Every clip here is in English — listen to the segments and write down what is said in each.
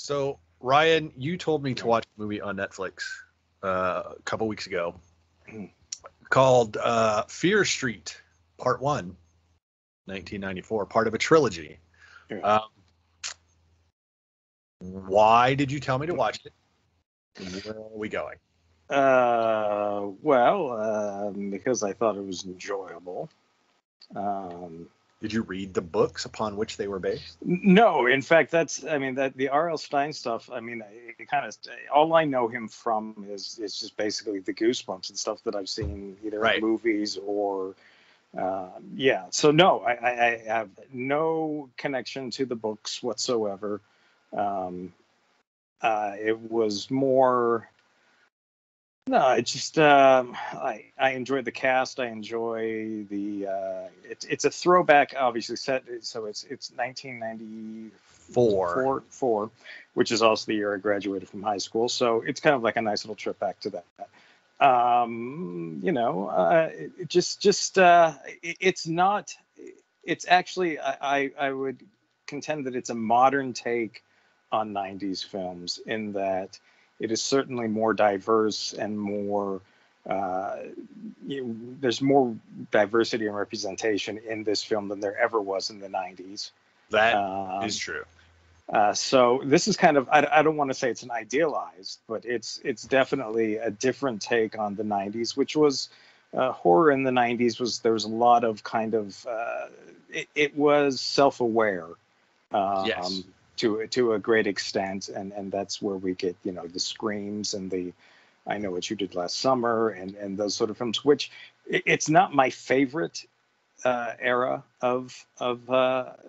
So, Ryan, you told me to watch a movie on Netflix a couple weeks ago called Fear Street Part 1, 1994, part of a trilogy. Yeah. Why did you tell me to watch it? Where are we going? Because I thought it was enjoyable. Did you read the books upon which they were based? No, in fact, that the R.L. Stein stuff. I mean, it kind of all I know him from is just basically the Goosebumps and stuff that I've seen either in movies or, yeah. So no, I have no connection to the books whatsoever. It was more. No, it's just I enjoy the cast. I enjoy the it's a throwback, obviously set. So it's 1994, which is also the year I graduated from high school. So it's kind of like a nice little trip back to that. It's not. It's actually I would contend that it's a modern take on 90s films in that it is certainly more diverse and more there's more diversity and representation in this film than there ever was in the 90s. That is true. So this is kind of, I don't want to say it's an idealized, but it's definitely a different take on the 90s, which was horror in the 90s there was a lot of kind of it was self-aware. Yes. To a great extent, and that's where we get the screams and the I Know What You Did Last Summer and those sort of films, which it's not my favorite era of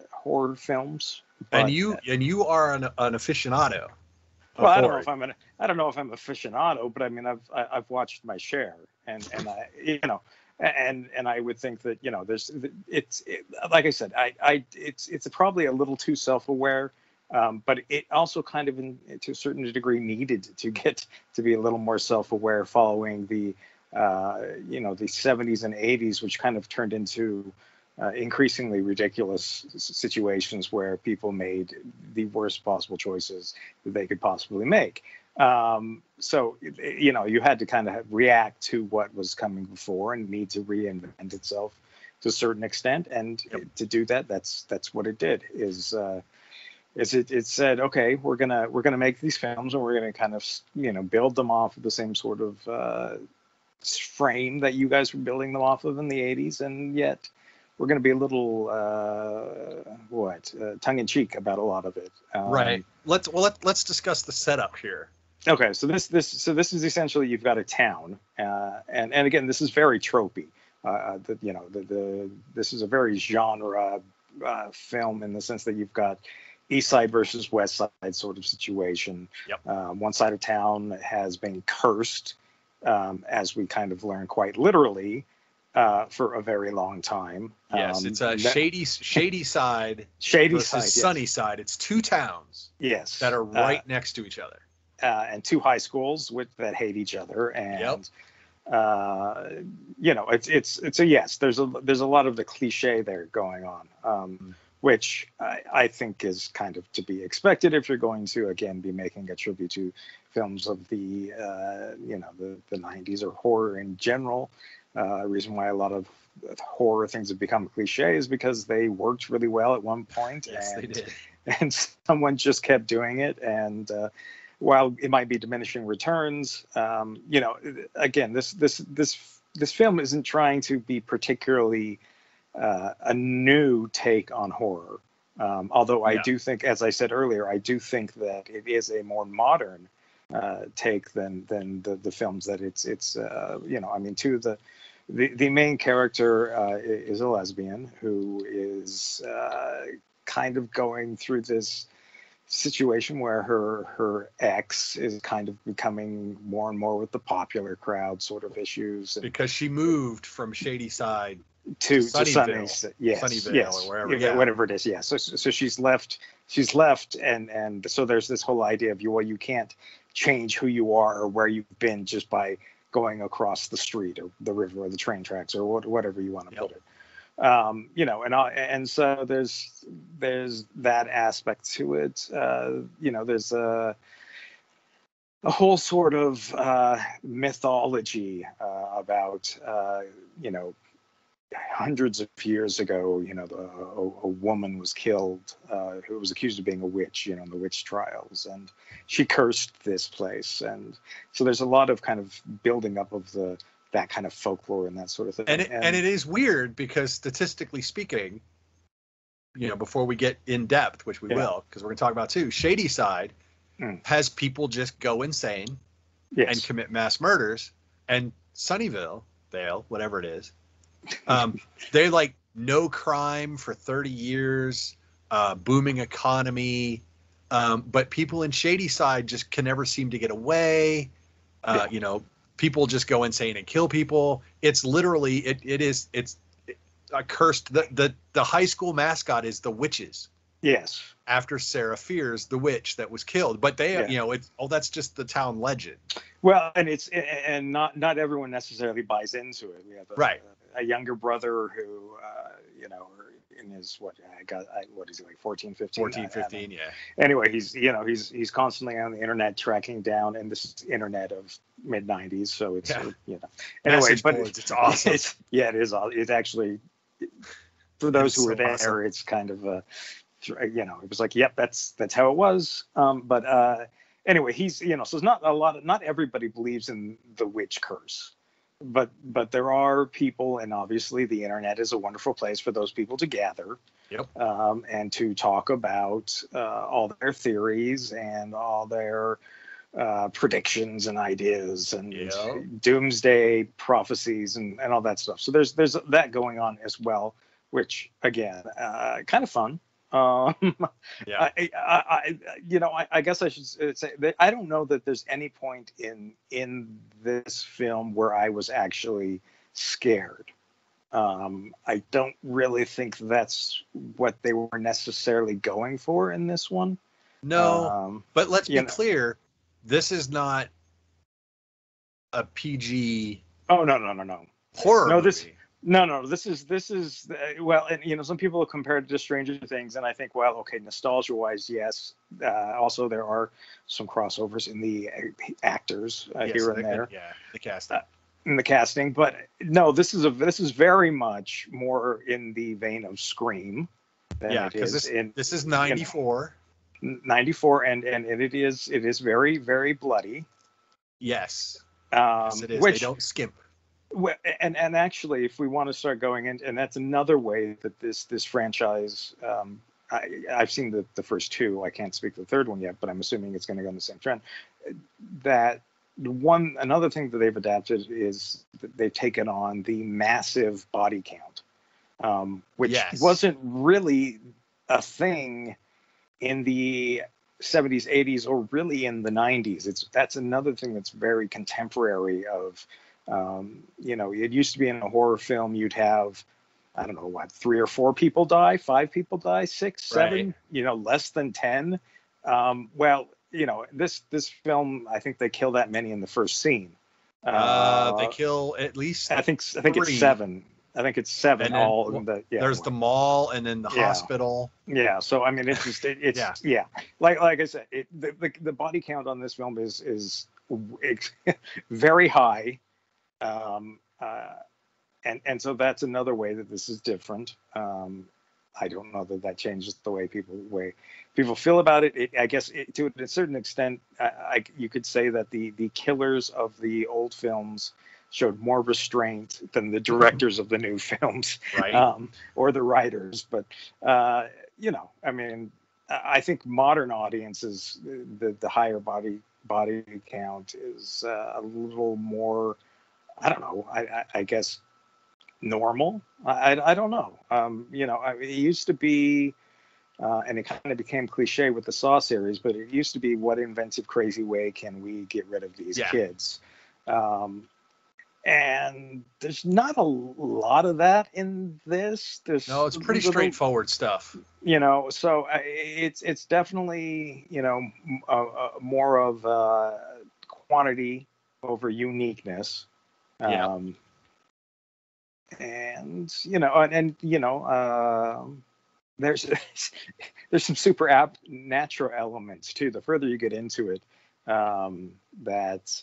horror films. But, and you are an aficionado. Well, I don't know if I'm aficionado, but I mean I've watched my share, and I and I would think that there's like I said it's probably a little too self-aware. But it also kind of, to a certain degree, needed to get to be a little more self-aware following the 70s and 80s, which kind of turned into increasingly ridiculous situations where people made the worst possible choices that they could possibly make. So you had to kind of react to what was coming before and need to reinvent itself to a certain extent, and to do that, that's what it did. It said, okay, we're gonna make these films, and we're gonna kind of build them off of the same sort of frame that you guys were building them off of in the 80s, and yet we're gonna be a little tongue in cheek about a lot of it. Right. Let's discuss the setup here. Okay, so this is essentially, you've got a town, and again, this is very tropey. This is a very genre film in the sense that you've got East Side versus West Side sort of situation. Yep. One side of town has been cursed, as we kind of learn quite literally, for a very long time. Yes, it's a shady side. Shady versus side, sunny side. It's two towns. Yes. That are right next to each other. And two high schools that hate each other, and it's a yes. There's a lot of the cliche there going on. Which I think is kind of to be expected if you're going to, again, be making a tribute to films of the 90s or horror in general. Reason why a lot of horror things have become cliche is because they worked really well at one point. Yes, they did. And someone just kept doing it. And while it might be diminishing returns, again, this film isn't trying to be particularly a new take on horror. Although I do think, as I said earlier, I do think that it is a more modern take than the films that it's the main character is a lesbian who is kind of going through this situation where her ex is kind of becoming more and more with the popular crowd sort of issues, because she moved from Shady Side to Sunnyvale, Sunnyvale or wherever, whatever it is. Yeah. So she's left, and so there's this whole idea of you can't change who you are or where you've been just by going across the street or the river or the train tracks or whatever you want to put it. And so there's that aspect to it. There's a whole sort of mythology about hundreds of years ago, a woman was killed who was accused of being a witch, in the witch trials, and she cursed this place. And so there's a lot of kind of building up of that kind of folklore and that sort of thing. And it is weird because statistically speaking, before we get in depth, which we will, because we're going to talk about too, Shadyside has people just go insane and commit mass murders, and Sunnyvale, whatever it is, they like no crime for 30 years, booming economy, but people in Shadyside just can never seem to get away. People just go insane and kill people. It's literally it's a cursed. The high school mascot is the witches. Yes. After Sarah Fears, the witch that was killed, but they, that's just the town legend. Well, and not everyone necessarily buys into it. We have a younger brother who, in his what is he, like 14, 15? Yeah. Anyway, he's constantly on the internet tracking down, and this is internet of mid 90s, so it's Anyway, message but boards, it's awesome. It is. It's actually, for those who were there, awesome. It's kind of it was like, yep, that's how it was. But anyway, he's so it's not everybody believes in the witch curse. But there are people, and obviously the internet is a wonderful place for those people to gather, and to talk about all their theories and all their predictions and ideas and doomsday prophecies and all that stuff. So there's that going on as well, which again, kind of fun. I guess I should say that I don't know that there's any point in this film where I was actually scared. I don't really think that's what they were necessarily going for in this one. No, but let's be clear, this is not a PG. Oh no. Horror movie. No, this is well, and some people have compared it to Stranger Things, and I think, well, okay, nostalgia-wise, yes. Also, there are some crossovers in the actors here and there. Yeah, the casting. In the casting, but no, this is very much more in the vein of Scream. Because this is 94. 94, and it is very, very bloody. Yes. Yes, it is. They don't skimp. Well, and actually, if we want to start going in, and that's another way that this franchise, I've seen the first two. I can't speak to the third one yet, but I'm assuming it's going to go in the same trend. That another thing that they've adapted is that they've taken on the massive body count, which wasn't really a thing in the 70s, 80s, or really in the 90s. That's another thing that's very contemporary of. It used to be in a horror film, you'd have, I don't know, 3 or 4 people die, 5 people die, 6, 7, less than 10. This film, I think they kill that many in the first scene. They kill at least. I think it's 7. I think it's 7 all. There's the mall and then the hospital. Yeah. So I mean, it's like I said, the body count on this film is very high. And so that's another way that this is different. I don't know that changes the way people feel about it. I guess to a certain extent, you could say that the killers of the old films showed more restraint than the directors of the new films, right? Or the writers. But I mean, I think modern audiences, the higher body count is a little more. I don't know. I guess normal. I don't know. It used to be, and it kind of became cliche with the Saw series, but it used to be, what inventive, crazy way can we get rid of these kids? And there's not a lot of that in this. No, it's pretty straightforward stuff. So it's definitely more of quantity over uniqueness. and there's there's some super natural elements too. The further you get into it, that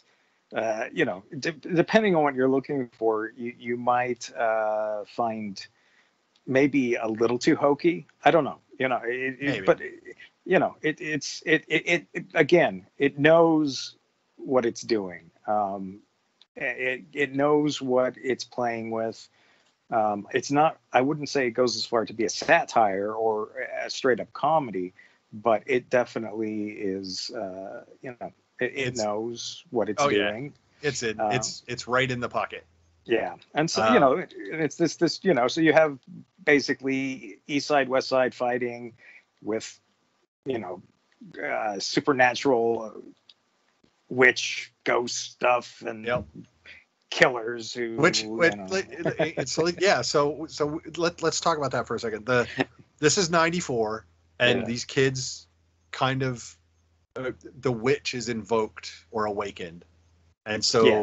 depending on what you're looking for, you might find maybe a little too hokey. I don't know, but it again, it knows what it's doing. It knows what it's playing with. It's not, I wouldn't say it goes as far to be a satire or a straight up comedy, but it definitely is, it knows what it's doing. Yeah. It's right in the pocket. Yeah. And so, it's this, so you have basically East Side, West Side fighting with, supernatural witch ghost stuff and killers who it's like, yeah, so let's talk about that for a second. This is 94, and these kids kind of the witch is invoked or awakened, and so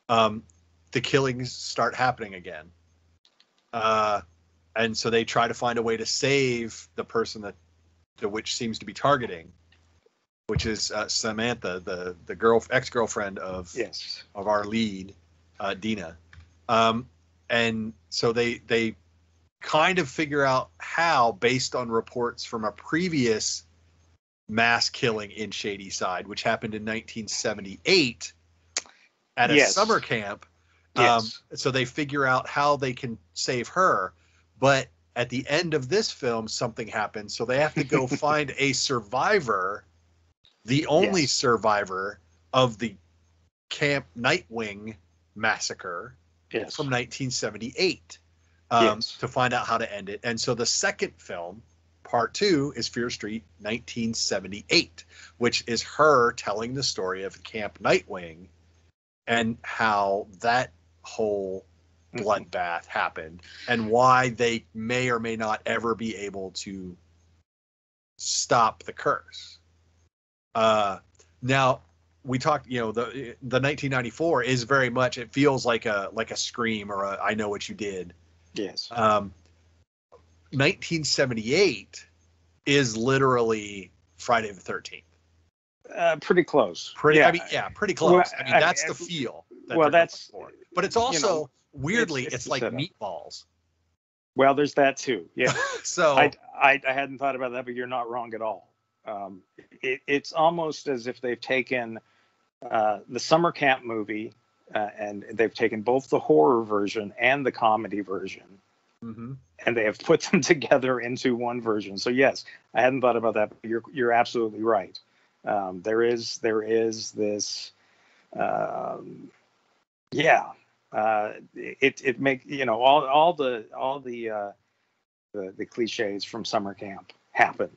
the killings start happening again, and so they try to find a way to save the person that the witch seems to be targeting, which is Samantha, the ex-girlfriend of our lead, Dina. And so they kind of figure out how, based on reports from a previous mass killing in Shadyside, which happened in 1978 at a summer camp. So they figure out how they can save her. But at the end of this film, something happens. So they have to go find a survivor, the only survivor of the Camp Nightwing massacre from 1978, to find out how to end it. And so the second film, part 2, is Fear Street 1978, which is her telling the story of Camp Nightwing and how that whole bloodbath happened and why they may or may not ever be able to stop the curse. Now we talked, the 1994 is very much, it feels like a Scream or a I Know What You Did. 1978 is literally Friday the 13th. Pretty close. Pretty close. Well, that's the feel. But it's also weirdly, it's like Meatballs. Well, there's that too. Yeah. So I hadn't thought about that, but you're not wrong at all. It's almost as if they've taken the summer camp movie and they've taken both the horror version and the comedy version, and they have put them together into one version. So yes, I hadn't thought about that, but you're absolutely right. There is this, it make all the cliches from summer camp happen.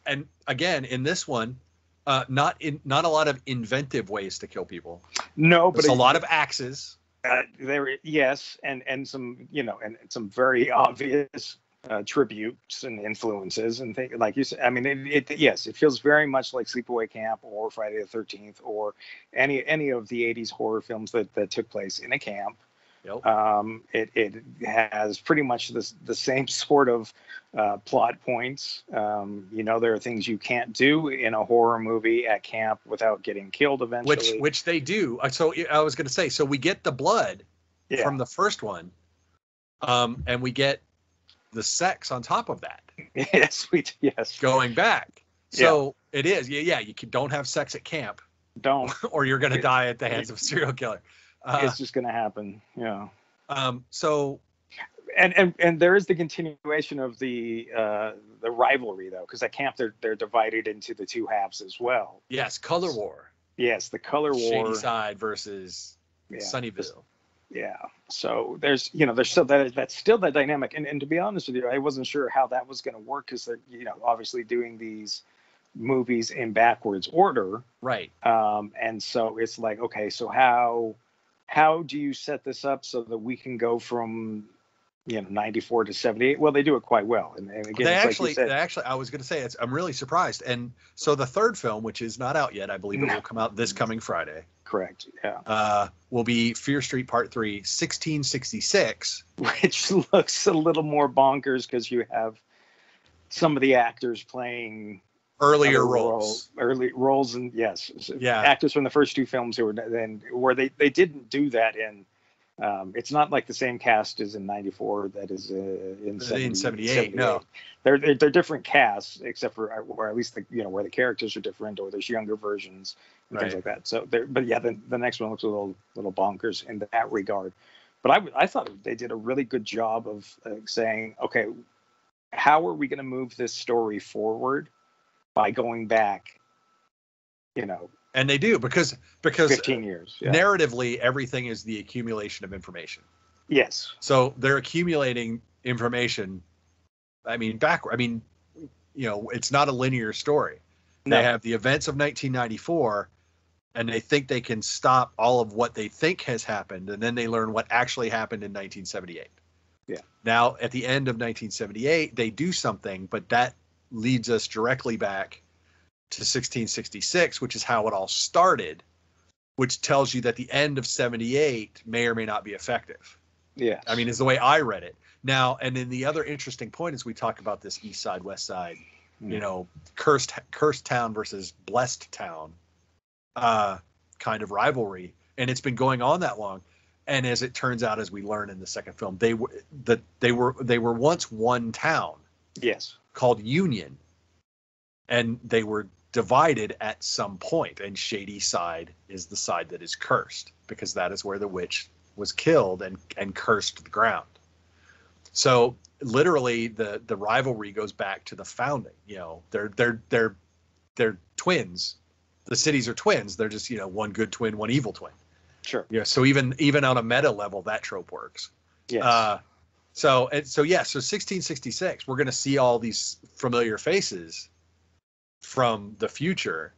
And again, in this one, not a lot of inventive ways to kill people. No, but there's a lot of axes. And some and some very obvious tributes and influences and things like you said. I mean, it feels very much like Sleepaway Camp or Friday the 13th or any of the 80s horror films that took place in a camp. Yep. It has pretty much the same sort of plot points. There are things you can't do in a horror movie at camp without getting killed eventually. Which they do. So I was going to say, so we get the blood from the first one, and we get the sex on top of that. Yes. Going back. So it is. Yeah. You don't have sex at camp. Don't. Or you're going to die at the hands of a serial killer. It's just going to happen. Yeah. So. And there is the continuation of the rivalry though, because at camp they're divided into the two halves as well. Yes, color war. Yes, the color war. Shadyside versus Sunnyvale. Yeah. So there's still that's still that dynamic. And to be honest with you, I wasn't sure how that was going to work because they're obviously doing these movies in backwards order. Right. And so it's like, okay, so how do you set this up so that we can go from 94 to 78. Well, they do it quite well. And again, They it's like you actually, said. I was going to say, I'm really surprised. And so the third film, which is not out yet, I believe it will come out this coming Friday. Correct. Yeah. Will be Fear Street Part 3, 1666. Which looks a little more bonkers because you have some of the actors playing Earlier roles. Early roles, and yes. Yeah. Actors from the first two films who were then, where they didn't do that in. It's not like the same cast as in 94 that is in 78. No, they're different casts, except for or at least where the characters are different, or there's younger versions and things like that. So but yeah, the next one looks a little bonkers in that regard. But I thought they did a really good job of saying, okay, how are we going to move this story forward by going back, and they do because 15 years. Yeah. Narratively, everything is the accumulation of information. Yes. So they're accumulating information. I mean, it's not a linear story. No. They have the events of 1994, and they think they can stop all of what they think has happened, and then they learn what actually happened in 1978. Yeah. Now, at the end of 1978, they do something, but that leads us directly back to 1666, which is how it all started, which tells you that the end of 78 may or may not be effective. Yeah. I mean, is the way I read it. Now, and then the other interesting point is we talk about this East Side, West Side, cursed town versus blessed town kind of rivalry. And it's been going on that long. And as it turns out, as we learn in the second film, they were once one town. Yes. Called Union. And they were divided at some point, and Shady Side is the side that is cursed, because that is where the witch was killed and cursed the ground. So literally the rivalry goes back to the founding. They're twins. The cities are twins. They're just, one good twin, one evil twin. Sure. Yeah. So even on a meta level, that trope works. Yes. So 1666, we're going to see all these familiar faces from the future.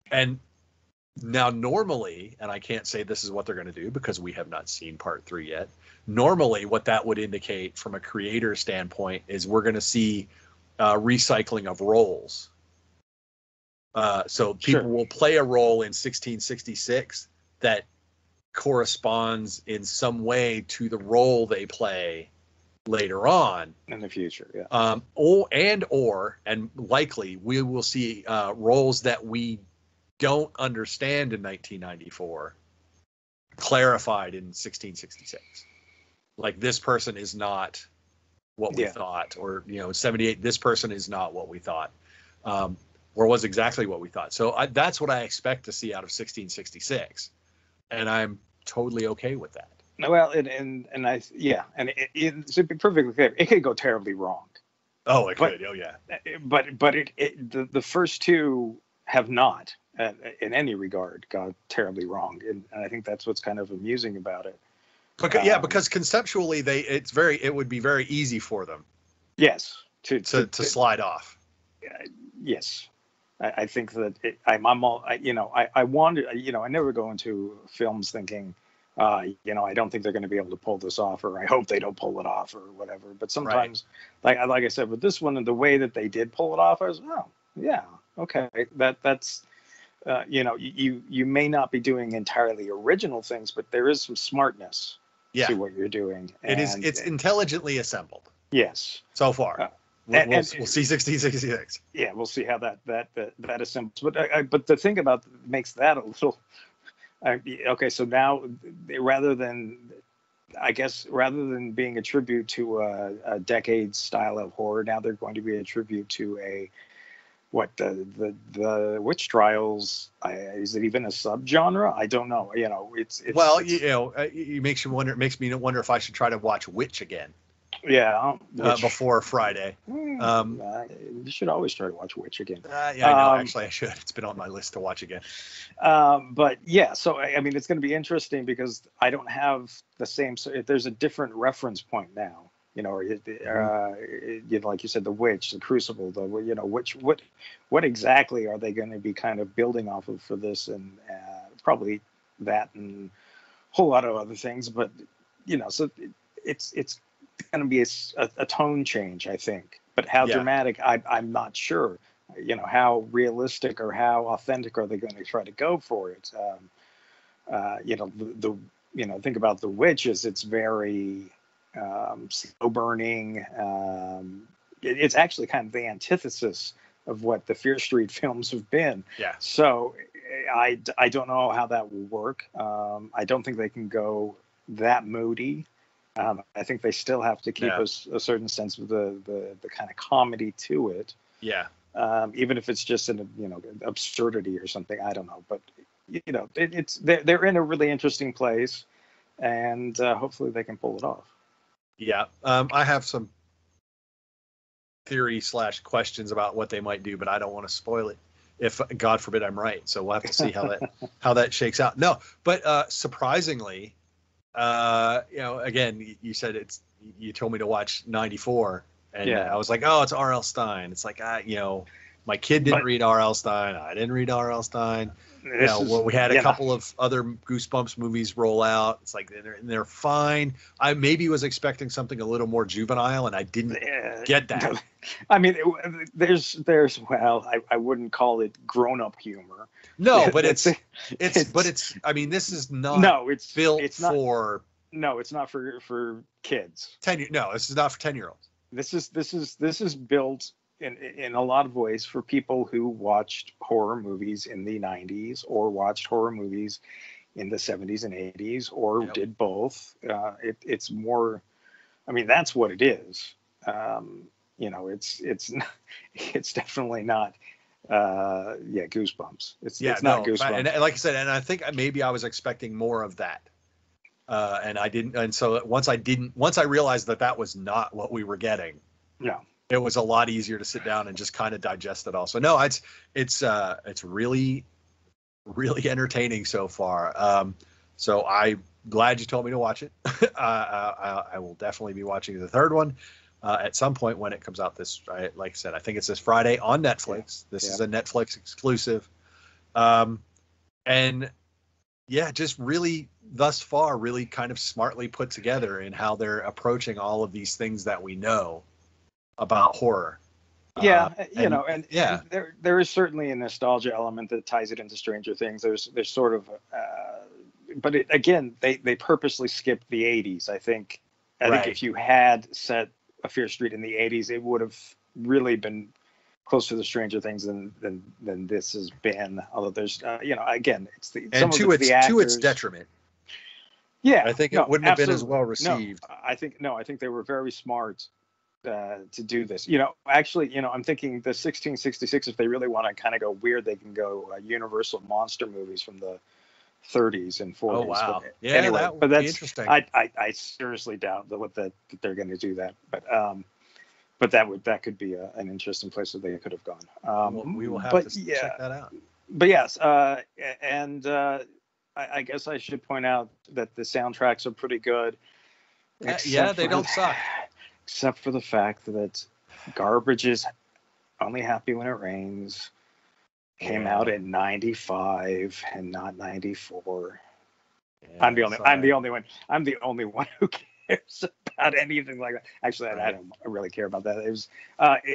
And now normally, and I can't say this is what they're going to do because we have not seen part 3 yet. Normally, what that would indicate from a creator standpoint is we're going to see recycling of roles. So people will play a role in 1666 that corresponds in some way to the role they play later on in the future. Yeah. And likely we will see roles that we don't understand in 1994 clarified in 1666. Like, this person is not what we thought, or 78, this person is not what we thought, or was exactly what we thought. So that's what I expect to see out of 1666, and I'm totally okay with that. Well, and to be perfectly clear, it could go terribly wrong. Oh, it could. Oh, yeah. But the first two have not, in any regard, gone terribly wrong, and I think that's what's kind of amusing about it. Because conceptually, it would be very easy for them. Yes. To slide off. Yes. I think that I never go into films thinking, I don't think they're going to be able to pull this off, or I hope they don't pull it off, or whatever. But sometimes, like I said, with this one, and the way that they did pull it off, I was, oh, yeah, okay, that's, you may not be doing entirely original things, but there is some smartness to what you're doing. It's intelligently assembled. Yes. So far. We'll see 1666. Yeah, we'll see how that assembles. But the thing about makes that a little. Okay, so now rather than being a tribute to a decade style of horror, now they're going to be a tribute to the witch trials. Is it even a subgenre? I don't know. It makes me wonder if I should try to watch Witch again. Yeah. Before Friday. You should always try to watch Witch again. I know. Actually, I should. It's been on my list to watch again. But yeah, so I mean, it's going to be interesting because I don't have the same. So there's a different reference point now. Like you said, the Witch, the Crucible, what exactly are they going to be kind of building off of for this, and probably that and a whole lot of other things. But so it's going to be a tone change, I think. But how dramatic, I'm not sure. How realistic or how authentic are they going to try to go for it? Think about The Witches. It's very slow burning. It's actually kind of the antithesis of what the Fear Street films have been. Yeah. So I don't know how that will work. I don't think they can go that moody. I think they still have to keep a certain sense of the kind of comedy to it. Yeah. Even if it's just an absurdity or something, I don't know. But they're in a really interesting place, and hopefully they can pull it off. Yeah. I have some theory / questions about what they might do, but I don't want to spoil it. If God forbid I'm right, so we'll have to see how that shakes out. No, but surprisingly, again, you said you told me to watch 94, and I was like, oh, it's R.L. Stine. It's like, my kid didn't read R.L. Stine. I didn't read R.L. Stine. We had a couple of other Goosebumps movies roll out. It's like they're fine. I maybe was expecting something a little more juvenile, and I didn't get that. I mean, there's I wouldn't call it grown-up humor. No, but it's I mean, this is not built for. No, it's not for kids. No, this is not for 10-year-olds. This is built in a lot of ways for people who watched horror movies in the 90s or watched horror movies in the 70s and 80s or did both. It's more, I mean, that's what it is. It's definitely not Goosebumps. It's not Goosebumps. And like I said, and I think maybe I was expecting more of that. And I didn't, and so once I realized that was not what we were getting. No. It was a lot easier to sit down and just kind of digest it all. So no, it's really, really entertaining so far. So I'm glad you told me to watch it. I will definitely be watching the third one at some point when it comes out. Like I said, I think it's this Friday on Netflix. This is a Netflix exclusive. And just really thus far, really kind of smartly put together in how they're approaching all of these things that we know about horror. And there is certainly a nostalgia element that ties it into Stranger Things. There's sort of, but they purposely skipped the 80s. I think if you had set a Fear Street in the 80s, it would have really been closer to Stranger Things than this has been. Although there's, again, it's the to its detriment. Yeah, I think it wouldn't have been as well received. No, I think they were very smart to do this. Actually, I'm thinking the 1666, if they really want to kind of go weird, they can go Universal monster movies from the 30s and 40s. Oh wow! But yeah, anyway, that would but be that's interesting. I seriously doubt that they're going to do that. But that could be an interesting place that they could have gone. We will have to check that out. But yes, I guess I should point out that the soundtracks are pretty good. They don't suck. Except for the fact that Garbage is Only Happy When It Rains came out in 95 and not 94. Yeah, I'm the only one. I'm the only one who cares about anything like that. Actually, I don't really care about that.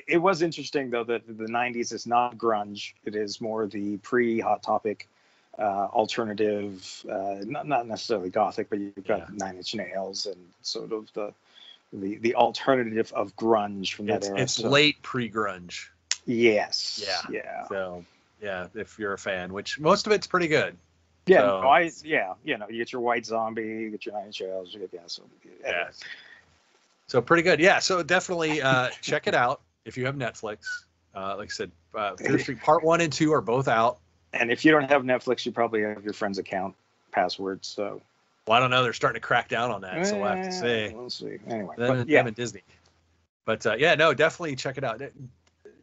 It was interesting though that the 90s is not grunge. It is more the pre-Hot Topic alternative, not necessarily gothic, but you've got Nine Inch Nails and sort of the alternative of grunge from that era. It's late pre-grunge. Yes. Yeah. So if you're a fan, which most of it's pretty good. Yeah. So, you get your White Zombie, you get your Nine Inch Nails, So pretty good. Yeah. So definitely check it out if you have Netflix. Like I said, Fear Street Part 1 and 2 are both out. And if you don't have Netflix, you probably have your friend's account password. So. Well, I don't know. They're starting to crack down on that, so we'll have to see. We'll see. Anyway, them and Disney. But definitely check it out.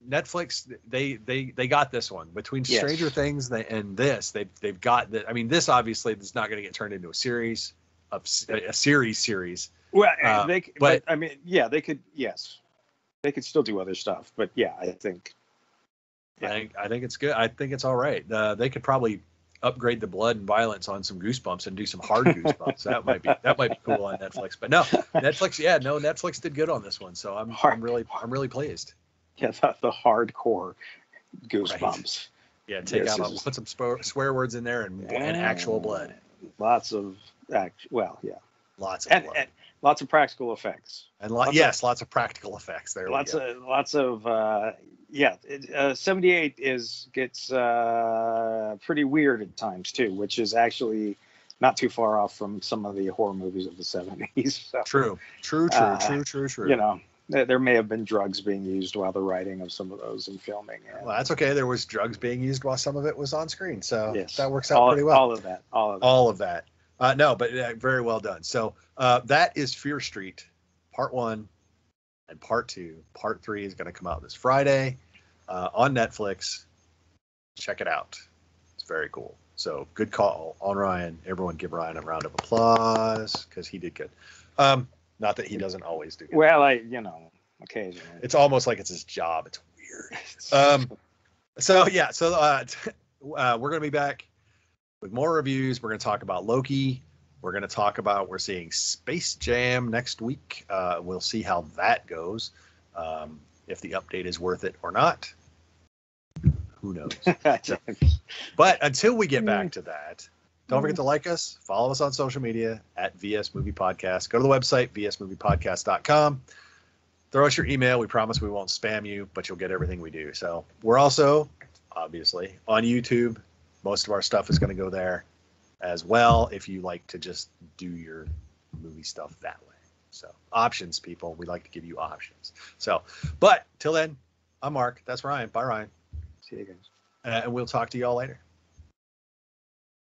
Netflix, they got this one between Stranger Things and this. They've got that. I mean, this obviously is not going to get turned into a series. Well, but I mean, they could. Yes, they could still do other stuff. But I think. I think it's good. I think it's all right. They could probably upgrade the blood and violence on some Goosebumps and do some hard Goosebumps. That might be cool on Netflix. But no, Netflix did good on this one, so I'm really pleased. Yeah, the hardcore Goosebumps. Right. Yeah, put some swear words in there and actual blood. Lots of lots of blood. And lots of practical effects. And lots of practical effects. There lots of 78 gets pretty weird at times too, which is actually not too far off from some of the horror movies of the 70s. So, true. You know, there may have been drugs being used while the writing of some of those and filming. Well, that's okay. There was drugs being used while some of it was on screen, so yes, that works out pretty well. All of that. No, but very well done. So that is Fear Street, Part 1 and Part 2. Part 3 is going to come out this Friday on Netflix. Check it out. It's very cool. So good call on Ryan. Everyone give Ryan a round of applause because he did good. Not that he doesn't always do good. Well, occasionally. It's almost like it's his job. It's weird. We're going to be back with more reviews. We're going to talk about Loki. We're going to talk about, we're seeing Space Jam next week. We'll see how that goes. If the update is worth it or not. Who knows? But until we get back to that, don't forget to like us, follow us on social media at VS Movie Podcast. Go to the website, vsmoviepodcast.com. Throw us your email. We promise we won't spam you, but you'll get everything we do. So we're also, obviously, on YouTube. Most of our stuff is going to go there as well if you like to just do your movie stuff that way. So options, people. We like to give you options. So, but till then, I'm Mark. That's Ryan. Bye, Ryan. See you guys. And we'll talk to you all later.